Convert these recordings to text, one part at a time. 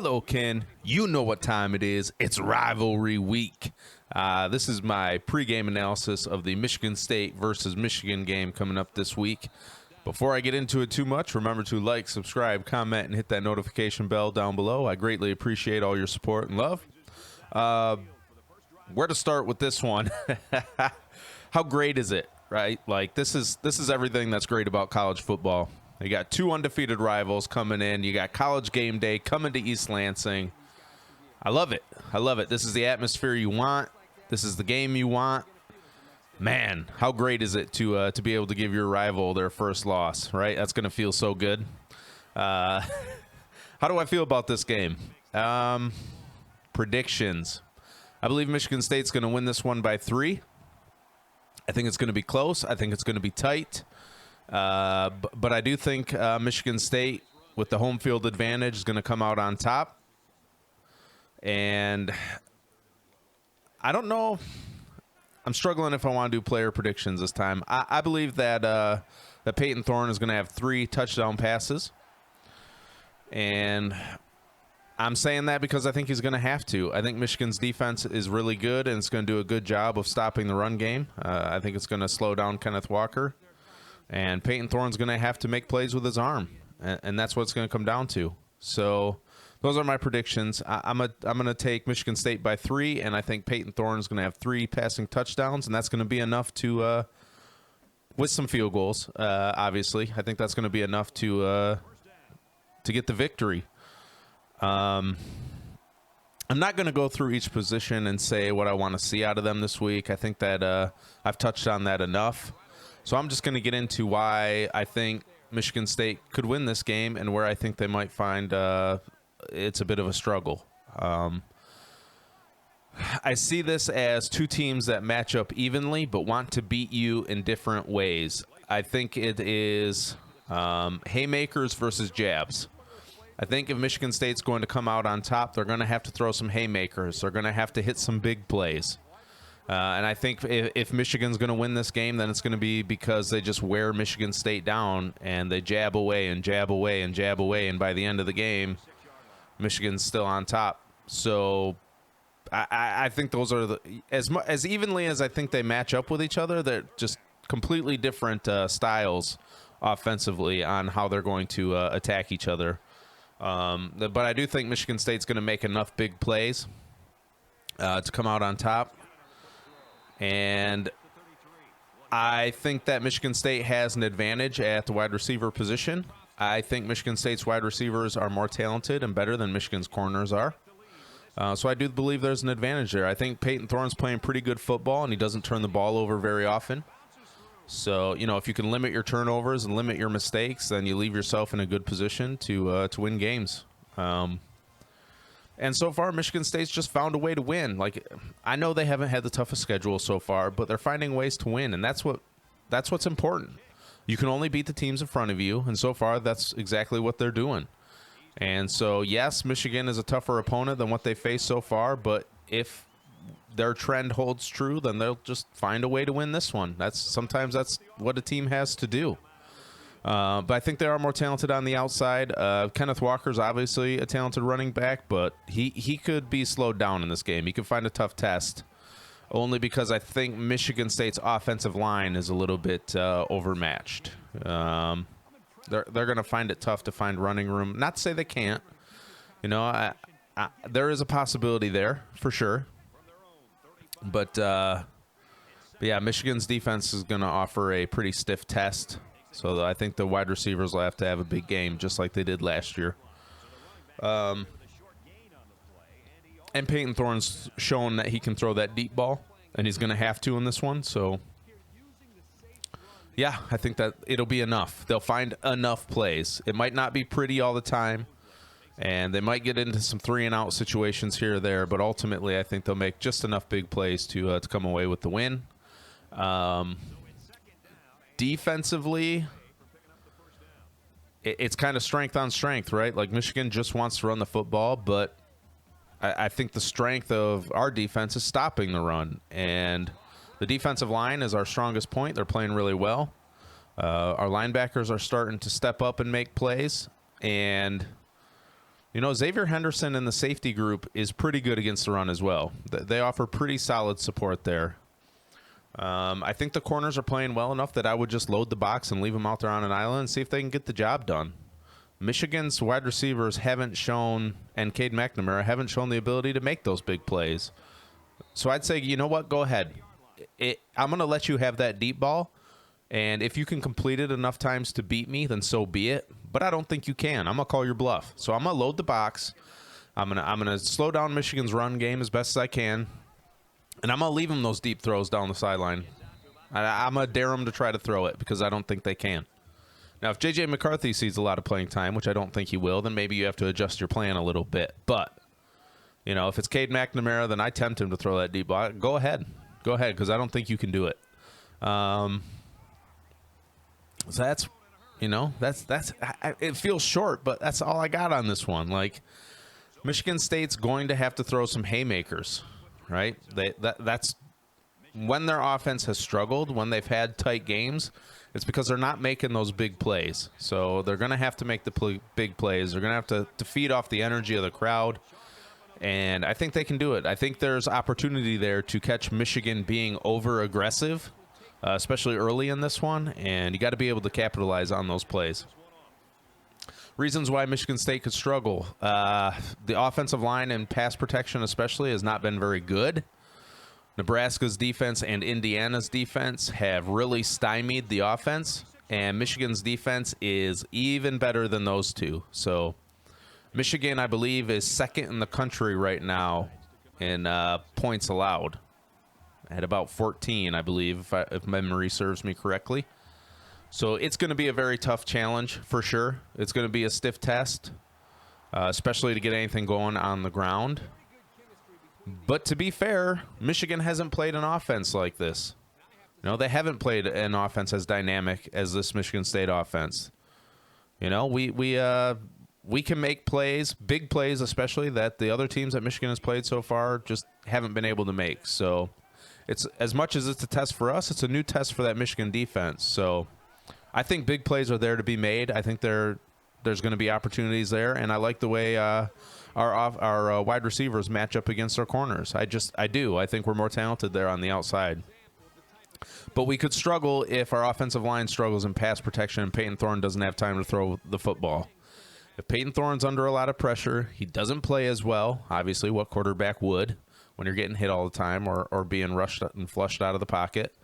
Hello, Ken. You know what time it is. It's rivalry week. This is my pregame analysis of the Michigan State versus Michigan game coming up this week. Before I get into it too much, remember to like, subscribe, comment, and hit that notification bell down below. I greatly appreciate all your support and love. Where to start with this one? How great is it, right? Like, this is everything that's great about college football. You got two undefeated rivals coming in. You got College Game Day coming to East Lansing. I love it. I love it. This is the atmosphere you want. This is the game you want. Man, how great is it to be able to give your rival their first loss, right? That's going to feel so good. How do I feel about this game? Predictions. I believe Michigan State's going to win this one by 3. I think it's going to be close. I think it's going to be tight. But I do think Michigan State, with the home field advantage, is going to come out on top. And I don't know. I'm struggling if I want to do player predictions this time. I believe that that Peyton Thorne is going to have 3 touchdown passes. And I'm saying that because I think he's going to have to. I think Michigan's defense is really good, and it's going to do a good job of stopping the run game. I think it's going to slow down Kenneth Walker. And Peyton Thorne's going to have to make plays with his arm, and that's what it's going to come down to. So those are my predictions. I'm going to take Michigan State by 3, and I think Peyton Thorne's going to have 3 passing touchdowns, and that's going to be enough to, with some field goals, obviously. I think that's going to be enough to get the victory. I'm not going to go through each position and say what I want to see out of them this week. I think that I've touched on that enough. So I'm just going to get into why I think Michigan State could win this game and where I think they might find it's a bit of a struggle. I see this as 2 teams that match up evenly but want to beat you in different ways. I think it is haymakers versus jabs. I think if Michigan State's going to come out on top, they're going to have to throw some haymakers. They're going to have to hit some big plays. And I think if Michigan's going to win this game, then it's going to be because they just wear Michigan State down and they jab away and jab away and jab away. And by the end of the game, Michigan's still on top. So I think those are as evenly as I think they match up with each other. They're just completely different styles offensively on how they're going to attack each other. But I do think Michigan State's going to make enough big plays to come out on top. And I think that Michigan State has an advantage at the wide receiver position. I think Michigan State's wide receivers are more talented and better than Michigan's corners are. So I do believe there's an advantage there. I think Peyton Thorne's playing pretty good football, and he doesn't turn the ball over very often. So, you know, if you can limit your turnovers and limit your mistakes, then you leave yourself in a good position to win games. And so far, Michigan State's just found a way to win. Like, I know they haven't had the toughest schedule so far, but they're finding ways to win, and that's what's important. You can only beat the teams in front of you, and so far, that's exactly what they're doing. And so, yes, Michigan is a tougher opponent than what they faced so far, but if their trend holds true, then they'll just find a way to win this one. Sometimes that's what a team has to do. But I think they are more talented on the outside. Kenneth Walker's obviously a talented running back, but he could be slowed down in this game. He could find a tough test, only because I think Michigan State's offensive line is a little bit overmatched. They're going to find it tough to find running room. Not to say they can't. You know, there is a possibility there for sure. But yeah, Michigan's defense is going to offer a pretty stiff test. So I think the wide receivers will have to have a big game, just like they did last year. And Peyton Thorne's shown that he can throw that deep ball, and he's going to have to in this one. So, yeah, I think that it'll be enough. They'll find enough plays. It might not be pretty all the time, and they might get into some 3-and-out situations here or there, but ultimately I think they'll make just enough big plays to come away with the win. Defensively, it's kind of strength on strength, right? Like, Michigan just wants to run the football, but I think the strength of our defense is stopping the run. And the defensive line is our strongest point. They're playing really well. Our linebackers are starting to step up and make plays. And Xavier Henderson in the safety group is pretty good against the run as well. They offer pretty solid support there. I think the corners are playing well enough that I would just load the box and leave them out there on an island and see if they can get the job done. Michigan's wide receivers haven't shown, and Cade McNamara haven't shown the ability to make those big plays. So I'd say, you know what, go ahead. I'm going to let you have that deep ball, and if you can complete it enough times to beat me, then so be it. But I don't think you can. I'm going to call your bluff. So I'm going to load the box. I'm going to slow down Michigan's run game as best as I can, and I'm going to leave them those deep throws down the sideline. I'm going to dare them to try to throw it because I don't think they can. Now, if J.J. McCarthy sees a lot of playing time, which I don't think he will, then maybe you have to adjust your plan a little bit. But, if it's Cade McNamara, then I tempt him to throw that deep ball. Go ahead. Go ahead, because I don't think you can do it. So that's, it feels short, but that's all I got on this one. Like, Michigan State's going to have to throw some haymakers, right? That's when their offense has struggled, when they've had tight games. It's because they're not making those big plays. So they're going to have to make the big plays. They're going to have to feed off the energy of the crowd. And I think they can do it. I think there's opportunity there to catch Michigan being over-aggressive, especially early in this one. And you got to be able to capitalize on those plays. Reasons why Michigan State could struggle. The offensive line and pass protection especially has not been very good. Nebraska's defense and Indiana's defense have really stymied the offense, and Michigan's defense is even better than those two. So Michigan, I believe, is second in the country right now in points allowed at about 14, I believe, if memory serves me correctly. So it's going to be a very tough challenge for sure. It's going to be a stiff test, especially to get anything going on the ground. But to be fair, Michigan hasn't played an offense like this. They haven't played an offense as dynamic as this Michigan State offense. We can make plays, big plays especially, that the other teams that Michigan has played so far just haven't been able to make. So it's as much as it's a test for us, it's a new test for that Michigan defense. So I think big plays are there to be made. I think there's going to be opportunities there, and I like the way our wide receivers match up against our corners. I do. I think we're more talented there on the outside. But we could struggle if our offensive line struggles in pass protection and Peyton Thorne doesn't have time to throw the football. If Peyton Thorne's under a lot of pressure, he doesn't play as well. Obviously, what quarterback would when you're getting hit all the time or being rushed and flushed out of the pocket?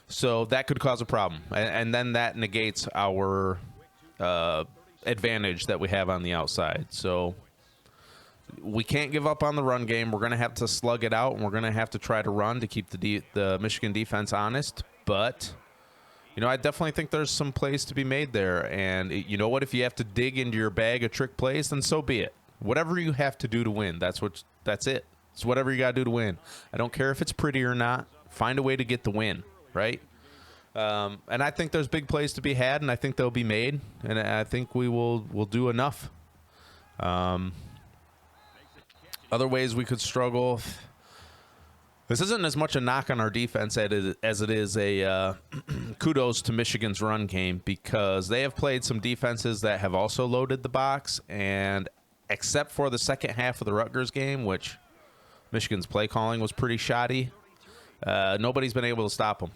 So that could cause a problem. And then that negates our advantage that we have on the outside. So we can't give up on the run game. We're going to have to slug it out, and we're going to have to try to run to keep the Michigan defense honest. But, I definitely think there's some plays to be made there. And you know what? If you have to dig into your bag of trick plays, then so be it. Whatever you have to do to win, that's it. It's whatever you got to do to win. I don't care if it's pretty or not. Find a way to get the win, right? And I think there's big plays to be had, and I think they'll be made. And I think we'll do enough. Other ways we could struggle. This isn't as much a knock on our defense as it is a kudos to Michigan's run game, because they have played some defenses that have also loaded the box, and except for the second half of the Rutgers game, which Michigan's play calling was pretty shoddy, nobody's been able to stop them.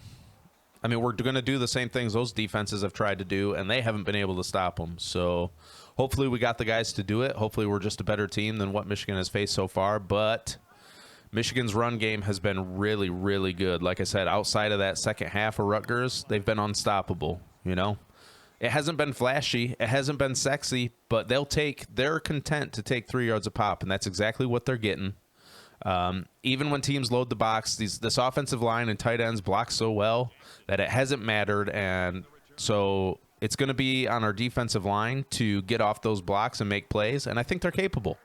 I mean, we're going to do the same things those defenses have tried to do, and they haven't been able to stop them. So hopefully we got the guys to do it. Hopefully we're just a better team than what Michigan has faced so far. But Michigan's run game has been really, really good. Like I said, outside of that second half of Rutgers, they've been unstoppable, It hasn't been flashy. It hasn't been sexy, but they're content to take 3 yards a pop, and that's exactly what they're getting. Even when teams load the box, this offensive line and tight ends block so well that it hasn't mattered, and so it's going to be on our defensive line to get off those blocks and make plays, and I think they're capable.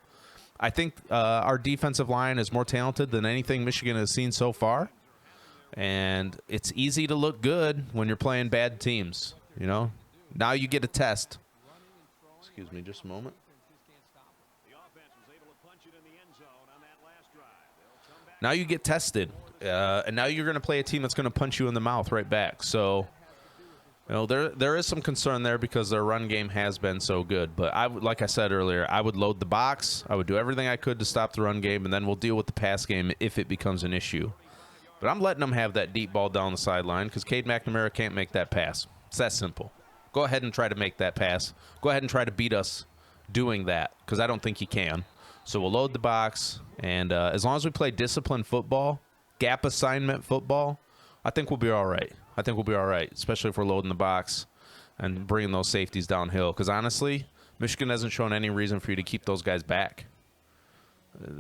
I think our defensive line is more talented than anything Michigan has seen so far, and it's easy to look good when you're playing bad teams, Now you get a test. Excuse me just a moment. Now you get tested, and now you're going to play a team that's going to punch you in the mouth right back. So There is some concern there because their run game has been so good. But like I said earlier, I would load the box. I would do everything I could to stop the run game, and then we'll deal with the pass game if it becomes an issue. But I'm letting them have that deep ball down the sideline because Cade McNamara can't make that pass. It's that simple. Go ahead and try to make that pass. Go ahead and try to beat us doing that because I don't think he can. So we'll load the box, and as long as we play disciplined football, gap assignment football, I think we'll be all right. I think we'll be all right, especially if we're loading the box and bringing those safeties downhill. Because honestly, Michigan hasn't shown any reason for you to keep those guys back.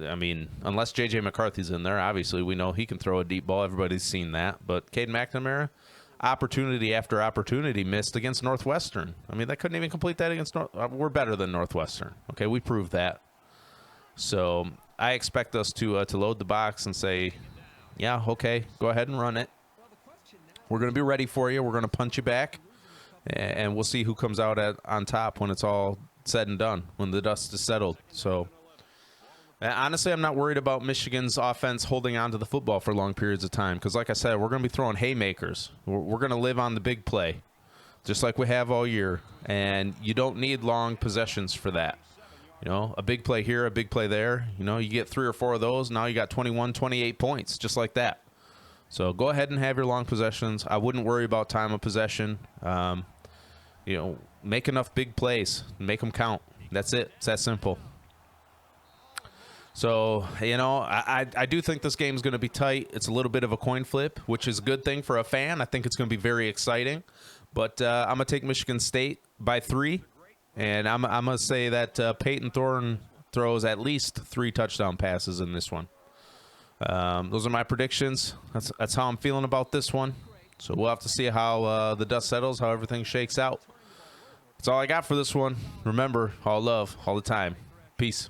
I mean, unless J.J. McCarthy's in there, obviously we know he can throw a deep ball. Everybody's seen that. But Cade McNamara, opportunity after opportunity missed against Northwestern. I mean, they couldn't even complete that against we're better than Northwestern. Okay, we proved that. So I expect us to load the box and say, yeah, okay, go ahead and run it. We're going to be ready for you. We're going to punch you back, and we'll see who comes out on top when it's all said and done, when the dust is settled. So, honestly, I'm not worried about Michigan's offense holding on to the football for long periods of time because, like I said, we're going to be throwing haymakers. We're going to live on the big play, just like we have all year, and you don't need long possessions for that. You know, a big play here, a big play there. You know, you get 3 or 4 of those, now you got 21, 28 points, just like that. So go ahead and have your long possessions. I wouldn't worry about time of possession. You know, make enough big plays. Make them count. That's it. It's that simple. So, you know, I do think this game is going to be tight. It's a little bit of a coin flip, which is a good thing for a fan. I think it's going to be very exciting. But I'm going to take Michigan State by 3. And I'm going to say that Peyton Thorne throws at least 3 touchdown passes in this one. Those are my predictions. That's how I'm feeling about this one. So we'll have to see how the dust settles, how everything shakes out. That's all I got for this one. Remember, all love, all the time. Peace.